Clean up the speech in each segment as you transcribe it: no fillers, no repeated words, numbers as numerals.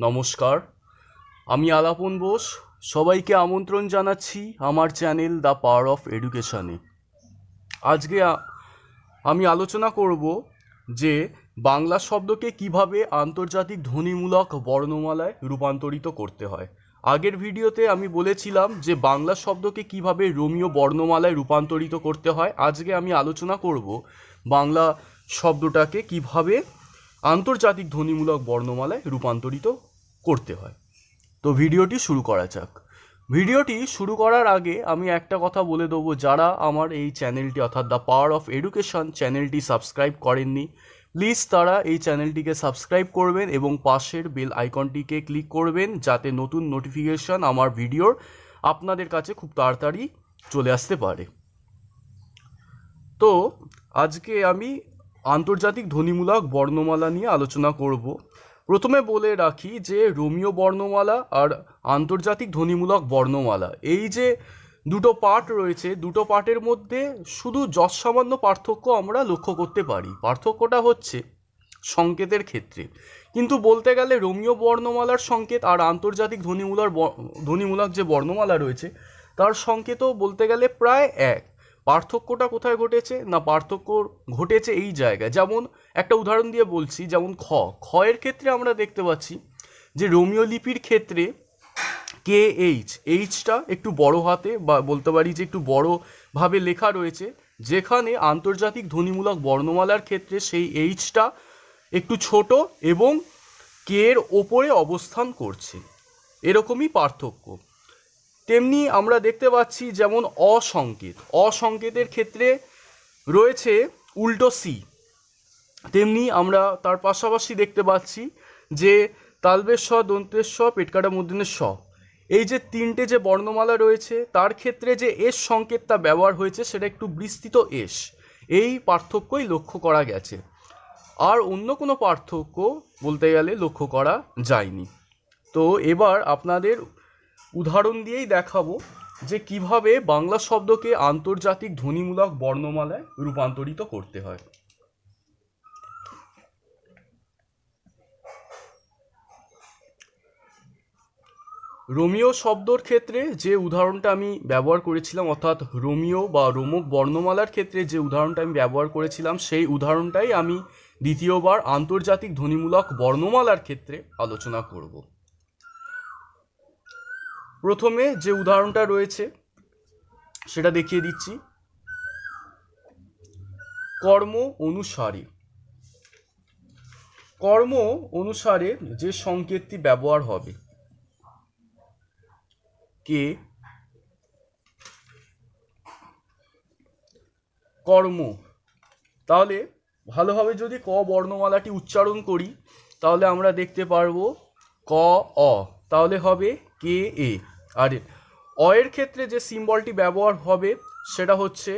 নমস্কার, আমি আলাপন বোস। সবাইকে আমন্ত্রণ জানাচ্ছি আমার চ্যানেল দ্য পাওয়ার অফ এডুকেশনে। আজকে আমি আলোচনা করব যে বাংলা শব্দকে কিভাবে আন্তর্জাতিক ধ্বনিমূলক বর্ণমালায় রূপান্তরিত করতে হয়। আগের ভিডিওতে আমি বলেছিলাম যে বাংলা শব্দকে কিভাবে রোমীয় বর্ণমালায় রূপান্তরিত করতে হয়। আজকে আমি আলোচনা করব বাংলা শব্দটাকে কিভাবে আন্তর্জাতিক ধ্বনিমূলক বর্ণমালায় রূপান্তরিত করতে হয়। তো ভিডিওটি শুরু করা যাক। ভিডিওটি শুরু করার আগে আমি একটা কথা বলে দেবো, যারা আমার এই চ্যানেলটি অর্থাৎ দ্য পাওয়ার অফ এডুকেশন চ্যানেলটি সাবস্ক্রাইব করেননি, প্লিজ তারা এই চ্যানেলটিকে সাবস্ক্রাইব করবেন এবং পাশের বেল আইকনটিকে ক্লিক করবেন, যাতে নতুন নোটিফিকেশন আমার ভিডিওর আপনাদের কাছে খুব তাড়াতাড়ি চলে আসতে পারে। তো আজকে আমি আন্তর্জাতিক ধ্বনিমূলক বর্ণমালা নিয়ে আলোচনা করব। প্রথমে বলে রাখি যে রোমীয় বর্ণমালা আর আন্তর্জাতিক ধ্বনিমূলক বর্ণমালা, এই যে দুটো পার্ট রয়েছে, দুটো পার্টের মধ্যে শুধু যৎসামান্য পার্থক্য আমরা লক্ষ্য করতে পারি। পার্থক্যটা হচ্ছে সংকেতের ক্ষেত্রে, কিন্তু বলতে গেলে রোমীয় বর্ণমালার সংকেত আর আন্তর্জাতিক ধ্বনিমূলক যে বর্ণমালা রয়েছে তার সংকেতও বলতে গেলে প্রায় এক। পার্থক্যটা কোথায় ঘটেছে না, পার্থক্য ঘটেছে এই জায়গায়। যেমন একটা উদাহরণ দিয়ে বলছি, যেমন এর ক্ষেত্রে আমরা দেখতে পাচ্ছি যে রোমীয় লিপির ক্ষেত্রে এইচটা একটু বড় হাতে বা বলতে পারি যে একটু বড়ভাবে লেখা রয়েছে, যেখানে আন্তর্জাতিক ধ্বনিমূলক বর্ণমালার ক্ষেত্রে সেই এইচটা একটু ছোট এবং এর ওপরে অবস্থান করছে। এরকমই পার্থক্য। তেমনি আমরা দেখতে পাচ্ছি যেমন অসংকেতের ক্ষেত্রে রয়েছে উল্টো সি। তেমনি আমরা তার পাশাপাশি দেখতে পাচ্ছি যে তালবেশ স, দন্তেশ স, পেটকাটা মূর্ধন্যের স, এই যে তিনটে যে বর্ণমালা রয়েছে তার ক্ষেত্রে যে এস সংকেতটা ব্যবহার হয়েছে সেটা একটু বিস্তৃত এস। এই পার্থক্যই লক্ষ্য করা গেছে, আর অন্য কোনো পার্থক্য বলতে গেলে লক্ষ্য করা যায়নি। তো এবার আপনাদের উদাহরণ দিয়েই দেখাবো যে কিভাবে বাংলা শব্দকে আন্তর্জাতিক ধ্বনিমূলক বর্ণমালায় রূপান্তরিত করতে হয়। রোমীয় শব্দর ক্ষেত্রে যে উদাহরণটা আমি ব্যবহার করেছিলাম, অর্থাৎ রোমীয় বা রোমক বর্ণমালার ক্ষেত্রে যে উদাহরণটা আমি ব্যবহার করেছিলাম, সেই উদাহরণটাই আমি দ্বিতীয়বার আন্তর্জাতিক ধ্বনিমূলক বর্ণমালার ক্ষেত্রে আলোচনা করব। প্রথমে যে উদাহরণটা রয়েছে সেটা দেখিয়ে দিচ্ছি। কর্ম অনুসারে যে সংকেতটি ব্যবহার হবে কর্ম, তাহলে ভালোভাবে যদি ক বর্ণমালাটি উচ্চারণ করি তাহলে আমরা দেখতে পারবো ক অ, তাহলে হবে কে এ। আর এর ক্ষেত্রে যে সিম্বলটি ব্যবহার হবে সেটা হচ্ছে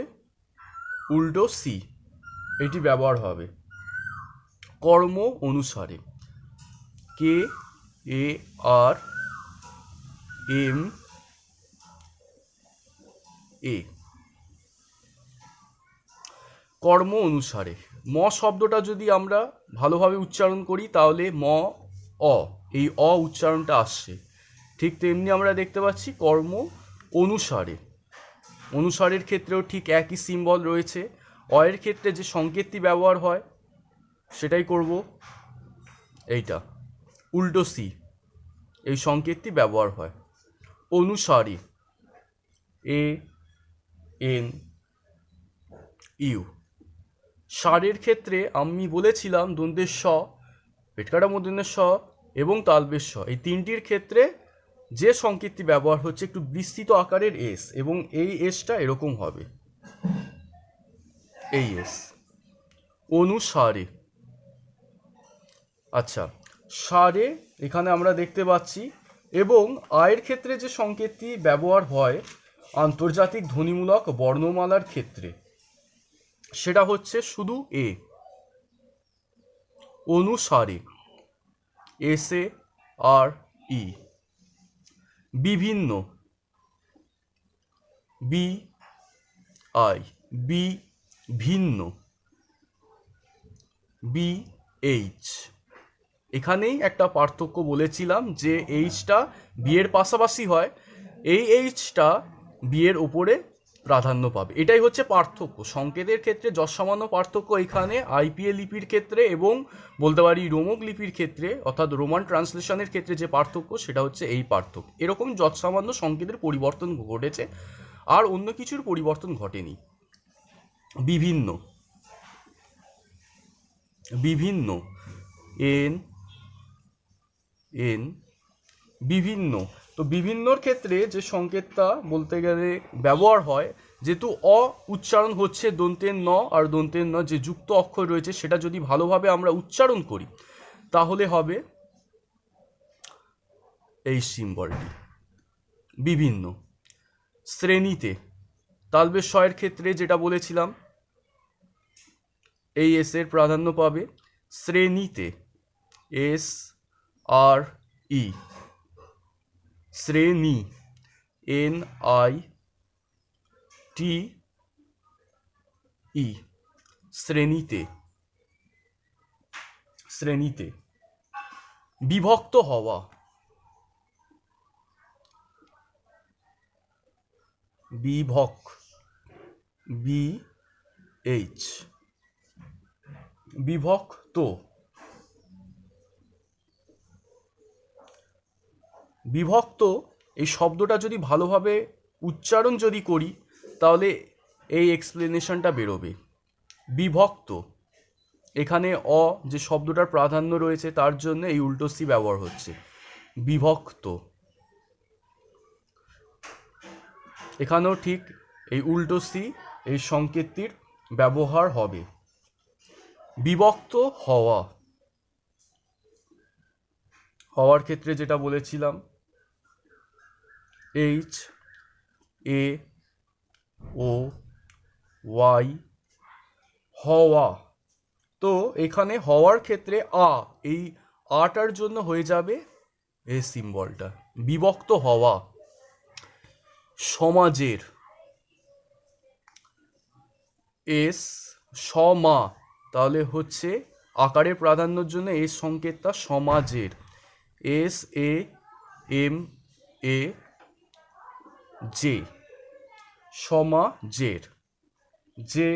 উল্টো সি, এটি ব্যবহার হবে। কর্ম অনুসারে, কে এ আর এম এ, কর্ম অনুসারে। ম শব্দটা যদি আমরা ভালোভাবে উচ্চারণ করি তাহলে ম অ, এই অ উচ্চারণটা আসছে। ঠিক তেমনি আমরা দেখতে পাচ্ছি কর্ম অনুসারের ক্ষেত্রেও ঠিক একই সিম্বল রয়েছে। এর ক্ষেত্রে যে সংকেতটি ব্যবহার হয় সেটাই করব, এইটা উল্টো সি, এই সংকেতটি ব্যবহার হয়। অনুসারী, এ এন ইউ। সারের ক্ষেত্রে আমি বলেছিলাম দন্তেশ স, পেটকাটা মূর্ধন্যের স এবং তালবেশ স, এই তিনটির ক্ষেত্রে যে সংকেতটি ব্যবহার হচ্ছে একটু বিস্তৃত আকারের এস, এবং এই এসটা এরকম হবে, এই এস। অনুসারে, আচ্ছা, সারে এখানে আমরা দেখতে পাচ্ছি, এবং আয়ের ক্ষেত্রে যে সংকেতটি ব্যবহার হয় আন্তর্জাতিক ধ্বনিমূলক বর্ণমালার ক্ষেত্রে সেটা হচ্ছে শুধু এ। অনুসারে, এস এ আর ই। বিভিন্ন, বি আই, বি ভিন্ন, বি এইচ। এখানেই একটা পার্থক্য বলেছিলাম যে এইচটা বি এর পাশাপাশি হয়, এই এইচটা বি এর ওপরে প্রাধান্য পাবে। এটাই হচ্ছে পার্থক্য সংকেতের ক্ষেত্রে, যৎসামান্য পার্থক্য এখানে আইপিএ লিপির ক্ষেত্রে এবং বলতে পারি রোমক লিপির ক্ষেত্রে অর্থাৎ রোমান ট্রান্সলেশনের ক্ষেত্রে যে পার্থক্য সেটা হচ্ছে এই পার্থক্য। এরকম যৎসামান্য সংকেতের পরিবর্তন ঘটেছে, আর অন্য কিছুর পরিবর্তন ঘটেনি। বিভিন্ন বিভিন্ন এন এন বিভিন্ন, তো বিভিন্নর ক্ষেত্রে যে সংকেতটা বলতে গেলে ব্যবহার হয়, যেহেতু অ উচ্চারণ হচ্ছে দন্তের ন আর দন্তের ন যে যুক্ত অক্ষর রয়েছে সেটা যদি ভালোভাবে আমরা উচ্চারণ করি তাহলে হবে এই সিম্বলটি। বিভিন্ন শ্রেণীতে তালবেশ শয়ের ক্ষেত্রে যেটা বলেছিলাম এই এস এর প্রাধান্য পাবে। শ্রেণীতে এস আর ই, শ্রেণী এন আই টি ই, শ্রেণীতে শ্রেণীতে বিভক্ত হওয়া বিভক বি এইচ বিভক্ত বিভক্ত এই শব্দটা যদি ভালোভাবে উচ্চারণ যদি করি তাহলে এই এক্সপ্লেনেশনটা বেরোবে। বিভক্ত এখানে অ যে শব্দটার প্রাধান্য রয়েছে তার জন্য এই উল্টো সি ব্যবহার হচ্ছে বিভক্ত। এখানেও ঠিক এই উল্টো সি এই সংকেতটির ব্যবহার হবে। বিভক্ত হওয়া, হওয়ার ক্ষেত্রে যেটা বলেছিলাম এইচ এ ও ওয়াই হওয়া, তো এখানে হওয়ার ক্ষেত্রে আ, এই আটার জন্য হয়ে যাবে এই সিম্বলটা বিভক্ত হওয়া। সমাজের এস সমা, তাহলে হচ্ছে আকারের প্রাধান্যর জন্য এই সংকেতটা সমাজের S A M A J, সমাজের জে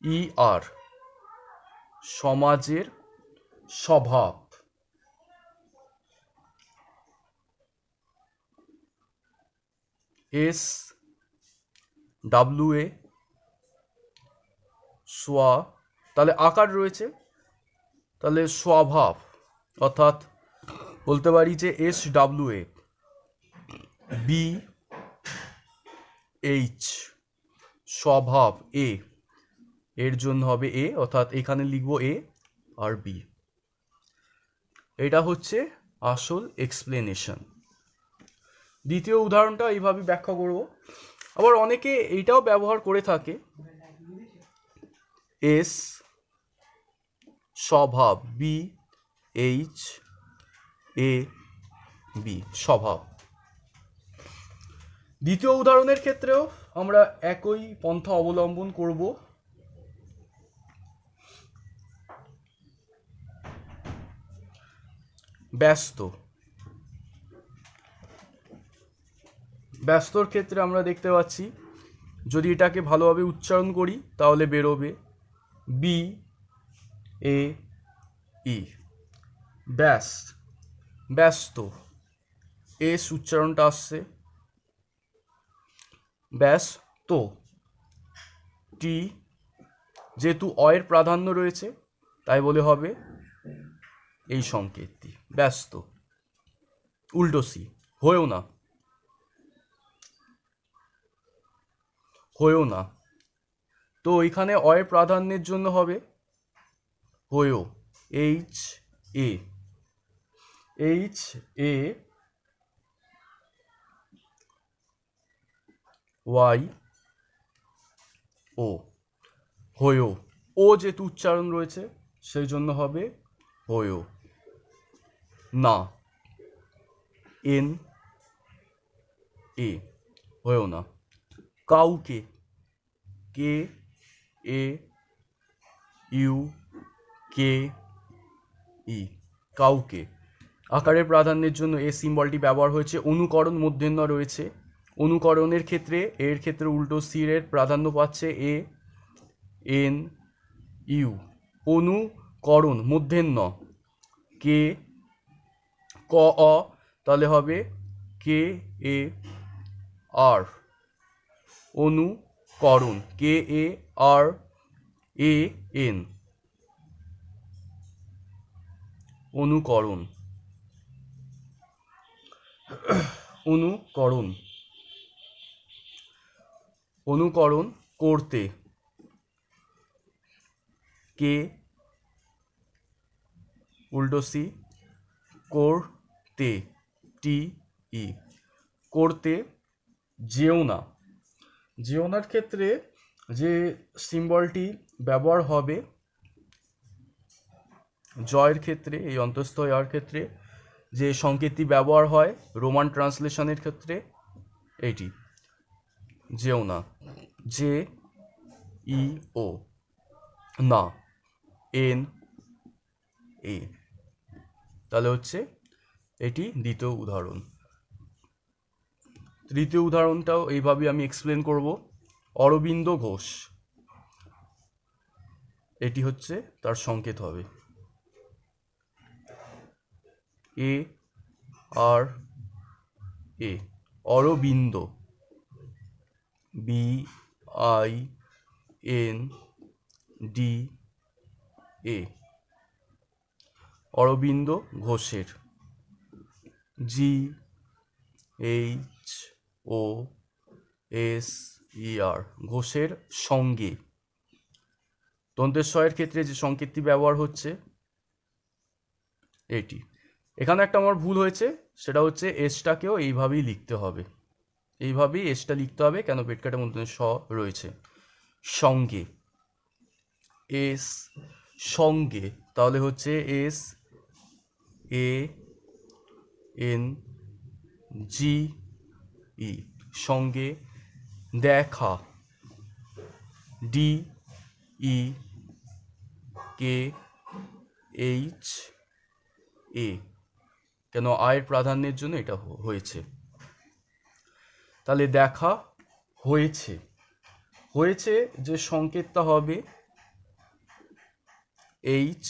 ই আর, সমাজের স্বভাব এস ডাব্লিউ এ সোয়া, তাহলে আকার রয়েছে তাহলে স্বভাব অর্থাৎ বলতে পারি যে S W A B H স্বভাব এ, এর জন্য হবে এ অর্থাৎ এখানে লিখবো এ আর বি। এটা হচ্ছে আসল এক্সপ্লেনেশন। দ্বিতীয় উদাহরণটা এইভাবে ব্যাখ্যা করব। আবার অনেকে এইটাও ব্যবহার করে থাকে এস স্বভাব বি এইচ এ বি স্বভাব। দ্বিতীয় উদাহরণের ক্ষেত্রেও আমরা একই পন্থা অবলম্বন করব। ব্যস্ত, ব্যস্তর ক্ষেত্রে আমরা দেখতে পাচ্ছি যদি এটাকে ভালোভাবে উচ্চারণ করি তাহলে বেরোবে বি এ ই, ব্যস্ত ব্যস্ত এস উচ্চারণটা আসছে ব্যস্ত, টি যেহেতু অয়ের প্রাধান্য রয়েছে তাই বলে হবে এই সংকেতটি ব্যস্ত। উল্টো সি হয়েও না, হয়েও না, তো এখানে অয়ের প্রাধান্যের জন্য হবে হয়েও H A H A Y O, হয়েও ও যেহেতু উচ্চারণ রয়েছে সেই জন্য হবে হয়েও না এন এ, হয়েও না। কাউকে কে এ ইউ কে ই, কাউকে। আকারের প্রাধান্যের জন্য এ সিম্বলটি ব্যবহার হয়েছে। অনুকরণ মূর্ধন্য রয়েছে। অনুকরণের ক্ষেত্রে এর ক্ষেত্রে উল্টো সি এর প্রাধান্য পাচ্ছে এ এন ইউ। অনুকরণ মূর্ধন্য কে ক অ, তাহলে হবে কে এ আর। অনুকরণ কে এ আর এ এন। অনুকরণ অনুকরণ অনুকরণ করতে কে উল্টো সি করতে টি ই। করতে যেও না। যেও নার ক্ষেত্রে যে সিম্বলটি ব্যবহার হবে জয়ের ক্ষেত্রে, এই অন্তস্থ ইয়ার ক্ষেত্রে যে সংকেতটি ব্যবহার হয় রোমান ট্রান্সলেশনের ক্ষেত্রে এইটি যেও না। জে ই ও না এন এ। তাহলে হচ্ছে এটি দ্বিতীয় উদাহরণ। তৃতীয় উদাহরণটাও এইভাবে আমি এক্সপ্লেন করব। অরবিন্দ ঘোষ, এটি হচ্ছে তার সংকেত হবে A R A. Aurobindo B I N D A. Aurobindo ঘোষের G H O S E আর। ঘোষের সঙ্গে। দন্তেশ্বরের ক্ষেত্রে যে সংকেতটি ব্যবহার হচ্ছে এটি। এখানে একটা আমার ভুল হয়েছে, সেটা হচ্ছে এসটাকেও এইভাবেই লিখতে হবে। এইভাবেই এসটা লিখতে হবে, কেন পেটকাটের মধ্যে স রয়েছে। সঙ্গে এস সঙ্গে, তাহলে হচ্ছে এস এ এন জি ই। সঙ্গে। দেখা D E K H A. কেন আয়ের প্রাধান্যের জন্য এটা হয়েছে। তাহলে দেখা হয়েছে। হয়েছে যে সংকেতটা হবে এইচ।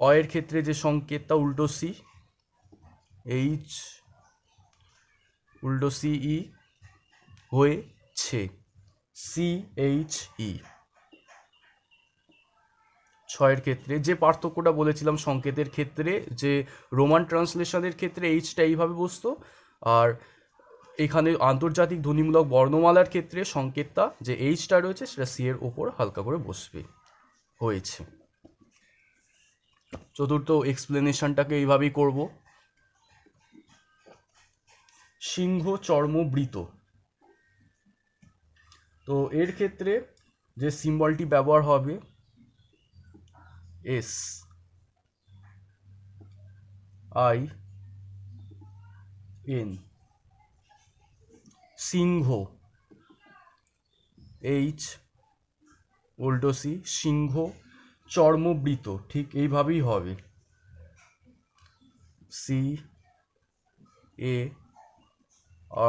অয়ের ক্ষেত্রে যে সংকেতটা উল্টো সি, এইচ উল্টো সি ই হয়েছে সি এইচ ই। ছয়ের ক্ষেত্রে যে পার্থক্যটা বলেছিলাম সংকেতের ক্ষেত্রে, যে রোমান ট্রান্সলেশনের ক্ষেত্রে এইচটা এইভাবে বসতো, আর এখানে আন্তর্জাতিক ধ্বনিমূলক বর্ণমালার ক্ষেত্রে সংকেতটা যে এইচটা রয়েছে সেটা সি এর ওপর হালকা করে বসবে। হয়েছে। চতুর্থ এক্সপ্লেনেশনটাকে এইভাবেই করব। সিংহ চর্মবৃত। তো এর ক্ষেত্রে যে সিম্বলটি ব্যবহার হবে এস আই এন। সিংহ এইচ উল্টো সি। সিংহ চর্মবৃত, ঠিক এইভাবেই হবে C A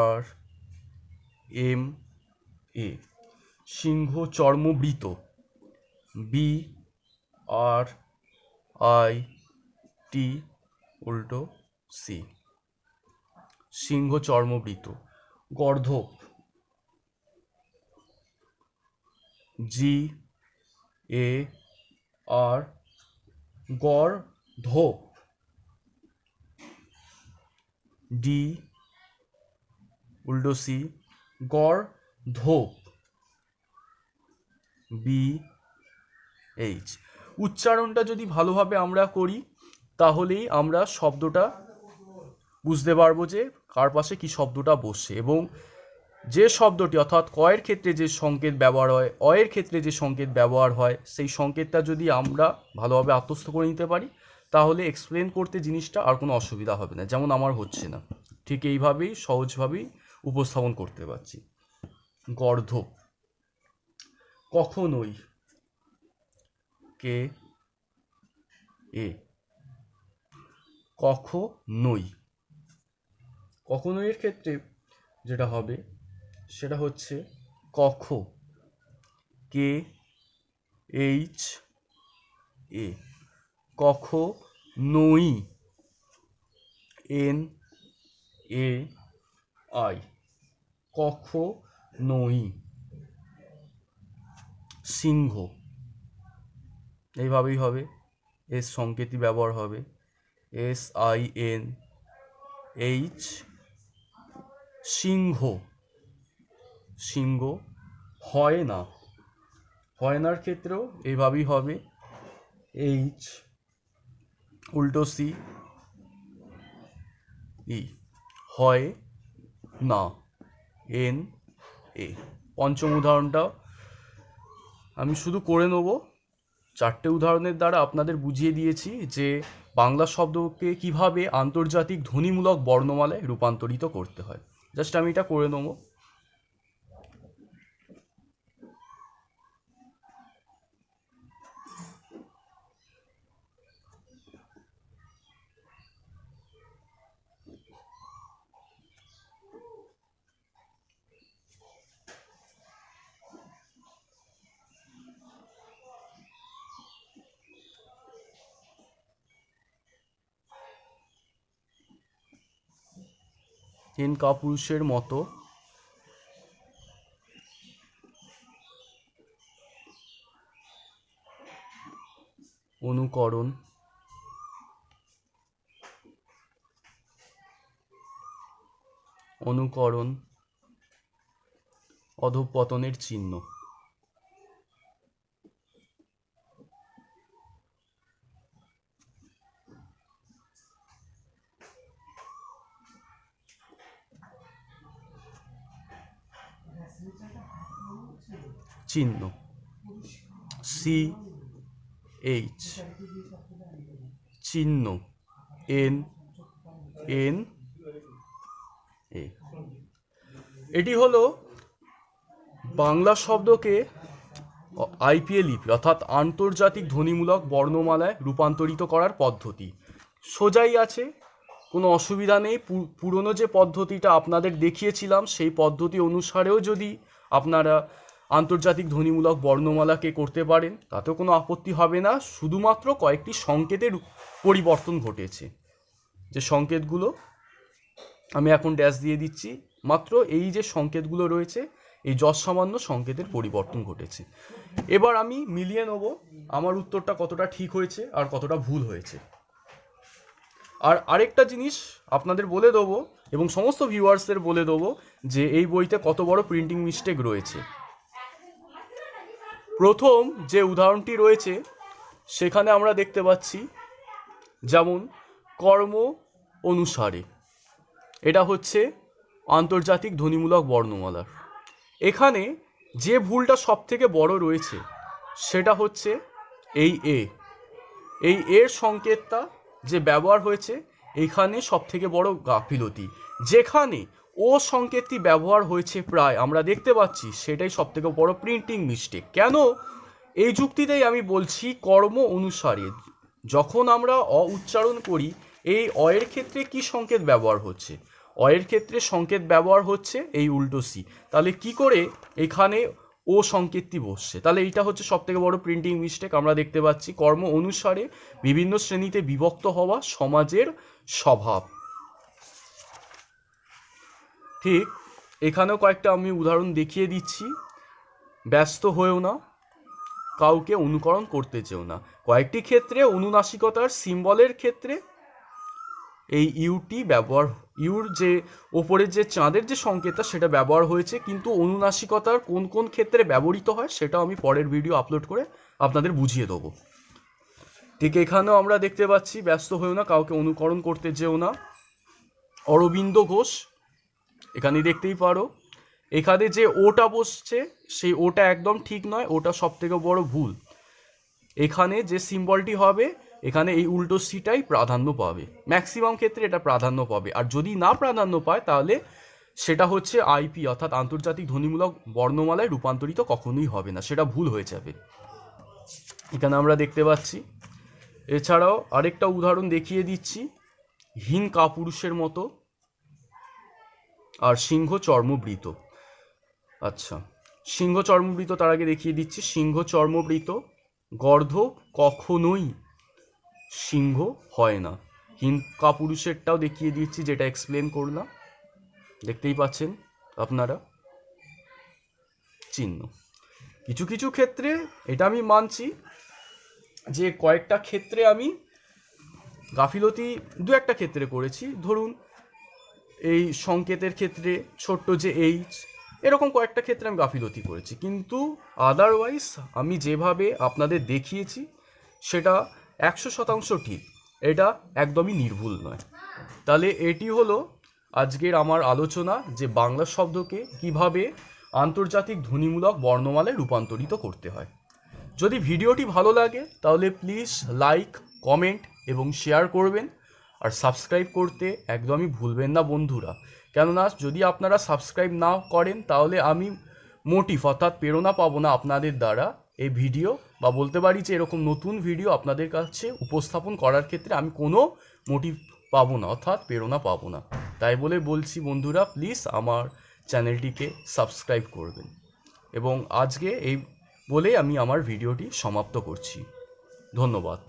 R M A. সিংহ চর্মবৃত বি আর আই টি উল্টো সি। সিংহ চর্মবৃত। গর্ধপ জি এ আর গর্ধপ ডি উল্টো সি। গর্ধপ বি এইচ। উচ্চারণটা যদি ভালোভাবে আমরা করি তাহলেই আমরা শব্দটা বুঝতে পারবো যে কার পাশে কি শব্দটা বসছে, এবং যে শব্দটি অর্থাৎ কয়ের ক্ষেত্রে যে সংকেত ব্যবহার হয়, অয়ের ক্ষেত্রে যে সংকেত ব্যবহার হয়, সেই সংকেতটা যদি আমরা ভালোভাবে আত্মস্থ করে নিতে পারি তাহলে এক্সপ্লেন করতে জিনিসটা আর কোনো অসুবিধা হবে না, যেমন আমার হচ্ছে না। ঠিক এইভাবেই সহজভাবেই উপস্থাপন করতে পারছি। গর্ধপ কখনোই কে এ। কখনোই, কখনোই এর ক্ষেত্রে যেটা হবে সেটা হচ্ছে কখ, কে এইচ এ, কখনোই, এন এ আই, কখনোই। সিংহ, এইভাবেই হবে, এস সংকেতই ব্যবহার হবে, SINH, সিংহ, সিংহ। হয় না, হয় নার ক্ষেত্রেও এইভাবেই হবে, H উল্টো সি ই, হয় না, NA। পঞ্চম উদাহরণটা আমি শুধু করে নেব, 4টে উদাহরণের দ্বারা আপনাদের বুঝিয়ে দিয়েছি যে বাংলা শব্দকে কিভাবে আন্তর্জাতিক ধ্বনিমূলক বর্ণমালায় রূপান্তরিত করতে হয়। জাস্ট আমি এটা করে নেব। হেন কাপুরুষের মতো, অনুকরণ, অনুকরণ অধঃপতনের চিহ্ন। চিহ্ন CH, চিহ্ন NNA। এটি হলো বাংলা শব্দকে IPA লিপি অর্থাৎ আন্তর্জাতিক ধ্বনিমূলক বর্ণমালায় রূপান্তরিত করার পদ্ধতি। সোজাই আছে, কোনো অসুবিধা নেই। পুরনো যে পদ্ধতিটা আপনাদের দেখিয়েছিলাম সেই পদ্ধতি অনুসারেও যদি আপনারা আন্তর্জাতিক ধ্বনিমূলক বর্ণমালাকে করতে পারেন তাতেও কোনো আপত্তি হবে না। শুধুমাত্র কয়েকটি সংকেতের পরিবর্তন ঘটেছে, যে সংকেতগুলো আমি এখন ড্যাশ দিয়ে দিচ্ছি, মাত্র এই যে সংকেতগুলো রয়েছে এই যৎসামান্য সংকেতের পরিবর্তন ঘটেছে। এবার আমি মিলিয়ে নেব আমার উত্তরটা কতটা ঠিক হয়েছে আর কতটা ভুল হয়েছে। আর আরেকটা জিনিস আপনাদের বলে দেবো এবং সমস্ত ভিউয়ার্সদের বলে দেবো যে এই বইতে কত বড় প্রিন্টিং মিস্টেক রয়েছে। প্রথম যে উদাহরণটি রয়েছে সেখানে আমরা দেখতে পাচ্ছি যেমন কর্ম অনুসারে, এটা হচ্ছে আন্তর্জাতিক ধ্বনিমূলক বর্ণমালার। এখানে যে ভুলটা সব থেকে বড় রয়েছে সেটা হচ্ছে এই এই এর সংকেতটা যে ব্যবহার হয়েছে এখানে সব থেকে বড় গাফিলতি। যেখানে ও সংকেতটি ব্যবহার হয়েছে প্রায় আমরা দেখতে পাচ্ছি সেটাই সব থেকে বড় প্রিন্টিং মিস্টেক। কেন? এই যুক্তিতেই আমি বলছি কর্ম অনুসারে যখন আমরা উচ্চারণ করি এই এর ক্ষেত্রে কি সংকেত ব্যবহার হচ্ছে? এর ক্ষেত্রে সংকেত ব্যবহার হচ্ছে এই উল্টো সি। তাহলে কি করে এখানে ও সংকেতটি বসছে? তাহলে এইটা হচ্ছে সব থেকে বড় প্রিন্টিং মিস্টেক। আমরা দেখতে পাচ্ছি কর্ম অনুসারে বিভিন্ন শ্রেণীতে বিভক্ত হওয়া সমাজের স্বভাব। ঠিক এখানেও কয়েকটা আমি উদাহরণ দেখিয়ে দিচ্ছি। ব্যস্ত হয়েও না, কাউকে অনুকরণ করতে চেও না। কয়েকটি ক্ষেত্রে অনুনাসিকতার সিম্বলের ক্ষেত্রে এই ইউটি ব্যবহার, ইউর যে ওপরের যে চাঁদের যে সংকেতটা সেটা ব্যবহার হয়েছে, কিন্তু অনুনাসিকতার কোন কোন ক্ষেত্রে ব্যবহৃত হয় সেটাও আমি পরের ভিডিও আপলোড করে আপনাদের বুঝিয়ে দেবো। ঠিক এখানেও আমরা দেখতে পাচ্ছি ব্যস্ত হয়েও না, কাউকে অনুকরণ করতে যেও না। অরবিন্দ ঘোষ, এখানে দেখতেই পারো এখানে যে ওটা বসছে সেই ওটা একদম ঠিক নয়, ওটা সব থেকে বড় ভুল। এখানে যে সিম্বলটি হবে এখানে এই উল্টো সিটাই প্রাধান্য পাবে, ম্যাক্সিমাম ক্ষেত্রে এটা প্রাধান্য পাবে। আর যদি না প্রাধান্য পায় তাহলে সেটা হচ্ছে আইপি অর্থাৎ আন্তর্জাতিক ধ্বনিমূলক বর্ণমালায় রূপান্তরিত কখনোই হবে না, সেটা ভুল হয়ে যাবে। এখানে আমরা দেখতে পাচ্ছি এছাড়াও আরেকটা উদাহরণ দেখিয়ে দিচ্ছি, হীন কাপুরুষের মতো আর সিংহ চর্মবৃত। আচ্ছা, সিংহ চর্মবৃত তার আগে দেখিয়ে দিচ্ছি। সিংহ চর্মবৃত গর্ধ কখনোই সিংহ হয় না। হীন কাপুরুষেরটাও দেখিয়ে দিচ্ছি, যেটা এক্সপ্লেন করলাম, দেখতেই পাচ্ছেন আপনারা চিহ্ন। কিছু কিছু ক্ষেত্রে এটা আমি মানছি যে কয়েকটা ক্ষেত্রে আমি গাফিলতি দু একটা ক্ষেত্রে করেছি। ধরুন এই সংকেতের ক্ষেত্রে ছোট্ট যে এইচ, এরকম কয়েকটা ক্ষেত্রে আমি গাফিলতি করেছি, কিন্তু আদারওয়াইজ আমি যেভাবে আপনাদের দেখিয়েছি সেটা 100% ঠিক, এটা একদমই নির্ভুল নয়। তাহলে এটি হলো আজকের আমার আলোচনা, যে বাংলা শব্দকে কিভাবে আন্তর্জাতিক ধ্বনিমূলক বর্ণমালায় রূপান্তরিত করতে হয়। যদি ভিডিওটি ভালো লাগে তাহলে প্লিজ লাইক, কমেন্ট এবং শেয়ার করবেন, আর সাবস্ক্রাইব করতে একদমই ভুলবেন না বন্ধুরা। কেননা যদি আপনারা সাবস্ক্রাইব না করেন তাহলে আমি মোটিভ অর্থাৎ প্রেরণা পাবো না আপনাদের দ্বারা এই ভিডিও, বা বলতে পারি যে এরকম নতুন ভিডিও আপনাদের কাছে উপস্থাপন করার ক্ষেত্রে আমি কোনো মোটিভ পাবো না, অর্থাৎ প্রেরণা পাবো না। তাই বলে বলছি বন্ধুরা, প্লিজ আমার চ্যানেলটিকে সাবস্ক্রাইব করবেন। এবং আজকে এই বলে আমি আমার ভিডিওটি সমাপ্ত করছি। ধন্যবাদ।